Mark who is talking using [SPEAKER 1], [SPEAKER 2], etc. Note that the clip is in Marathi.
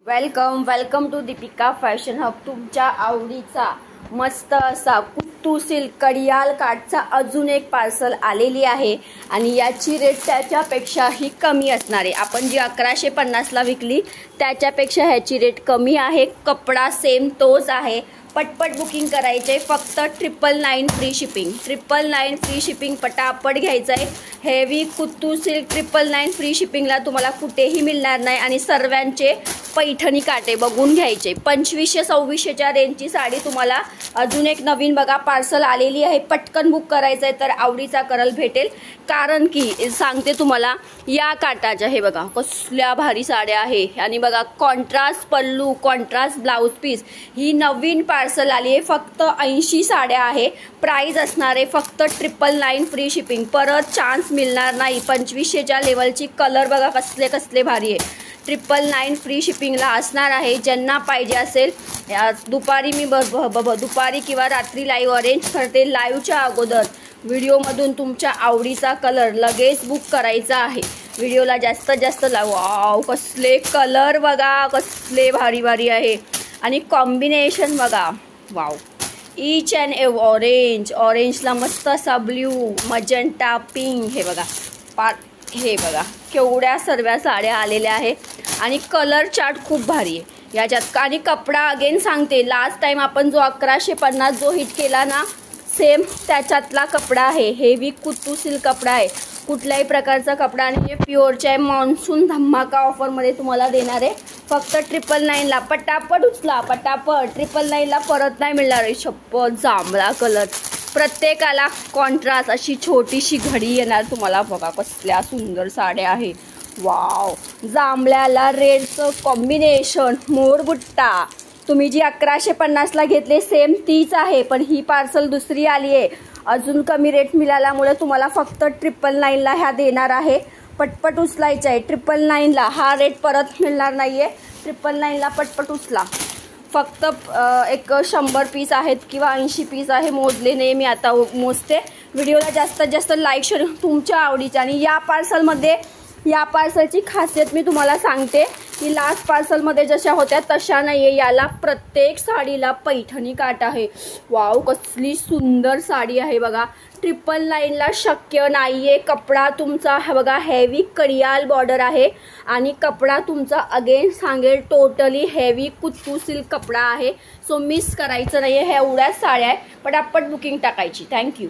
[SPEAKER 1] Welcome to Deepika fashion hub. तुमच्या आवडीचा मस्त असा कुट्टू सिल्क कडियाल काठचा अजून एक पार्सल आलेली आहे आणि याची रेट त्याच्यापेक्षाही कमी असणार आहे। आपण जी 1150 ला विकली त्याच्यापेक्षा ह्याची रेट कमी आहे। कपडा सेम तोच आहे। पटपट बुकिंग करायचे, फक्त 999 फ्री शिपिंग। 999 फ्री शिपिंग पटापट घ्यायचं आहे। हेवी कुट्टू सिल्क 999 फ्री शिपिंगला तुम्हाला कुठेही मिळणार नाही आणि सर्वांचे पैठणी काटे बघून घ्यायचे। 2500-2600च्या रेंजची साडी तुम्हाला अजून एक नवीन बघा पार्सल आलेली आहे। पटकन बुक करायचं आहे तर आवडीचा करल भेटेल। कारण की सांगते तुम्हाला या काटाच्या हे बघा कसल्या भारी साड्या आहे आणि बघा कॉन्ट्रास्ट पल्लू, कॉन्ट्रास्ट ब्लाउज पीस। ही नवीन पार्सल आली आहे। फक्त 80 साड्या आहे। प्राइस असणार आहे फक्त 999 फ्री शिपिंग। परत चान्स मिळणार नाही। 2500च्या लेवलची कलर बघा कसले कसले भारी आहे। 999 फ्री शिपिंगला असणार आहे। ज्यांना पाहिजे असेल दुपारी मी दुपारी किंवा रात्री लाईव्ह अरेंज करते। लाईव्हच्या अगोदर व्हिडिओमधून तुमच्या आवडीचा कलर लगेच बुक करायचा आहे। व्हिडिओला जास्तीत जास्त वाव कसले कलर बघा कसले भारी भारी आहे आणि कॉम्बिनेशन बघा वाव। ईच अँड ऑरेंजला मस्त असा ब्ल्यू, मजेंटा, पिंक हे बघा हे बघा केवढ्या सर्व साड्या आलेल्या आहे आणि कलर चार्ट खूप भारी आहे याच्यात। आणि कपडा अगेन सांगते, लास्ट टाइम आपण जो 1150 जो हिट केला ना सेम त्याच्यातला कपडा आहे। हेवी कुट्टू सिल्क कपडा आहे। कुठल्याही प्रकारचा कपडा आणि प्युअरच्या मान्सून धमाका ऑफरमध्ये तुम्हाला देणार आहे फक्त 999 ला। पटापट उचला पटापट। 999 ला परत नाही मिळणार आहे। शप्पथ जांभळा कलर, प्रत्येकाला कॉन्ट्रास्ट अशी छोटीशी घडी येणार तुम्हाला बघा कसल्या सुंदर साड्या आहे। वाव जांभळ्याला रेडचं कॉम्बिनेशन, मोरबुट्टा। तुम्ही जी 1150 ला घेतले सेम तीच आहे पण ही पार्सल दुसरी आली आहे। अजून कमी रेट मिळाल्यामुळे तुम्हाला फक्त 999 ला ह्या देणार आहे। पटपट उचलायचं आहे। 999 ला हा रेट परत मिळणार नाहीये। 999 ला पटपट उचला। फक्त एक 100 पीस आहेत किंवा 80 पीस आहे। मोजले नाही मी, आता मोजते। व्हिडिओला जास्तीत जास्त लाईक शेअर तुमच्या आवडीचे। आणि या पार्सलची खासियत मी तुम्हाला सांगते की लास्ट पार्सलमध्ये जशा होत्या तशा नाहीये। याला प्रत्येक साडीला पैठणी काट आहे। वाव कसली सुंदर साडी आहे बघा। 999 ला शक्य नाहीये। कपडा तुमचा बघा हेवी कडियाल बॉर्डर आहे आणि कपडा तुमचा अगेन सांगेल टोटली हेवी कुट्टू सिल्क कपडा आहे। सो मिस करायचं नाहीये। ह्या एवढ्याच साड्या आहे, पटापट बुकिंग टाकायची। थँक्यू।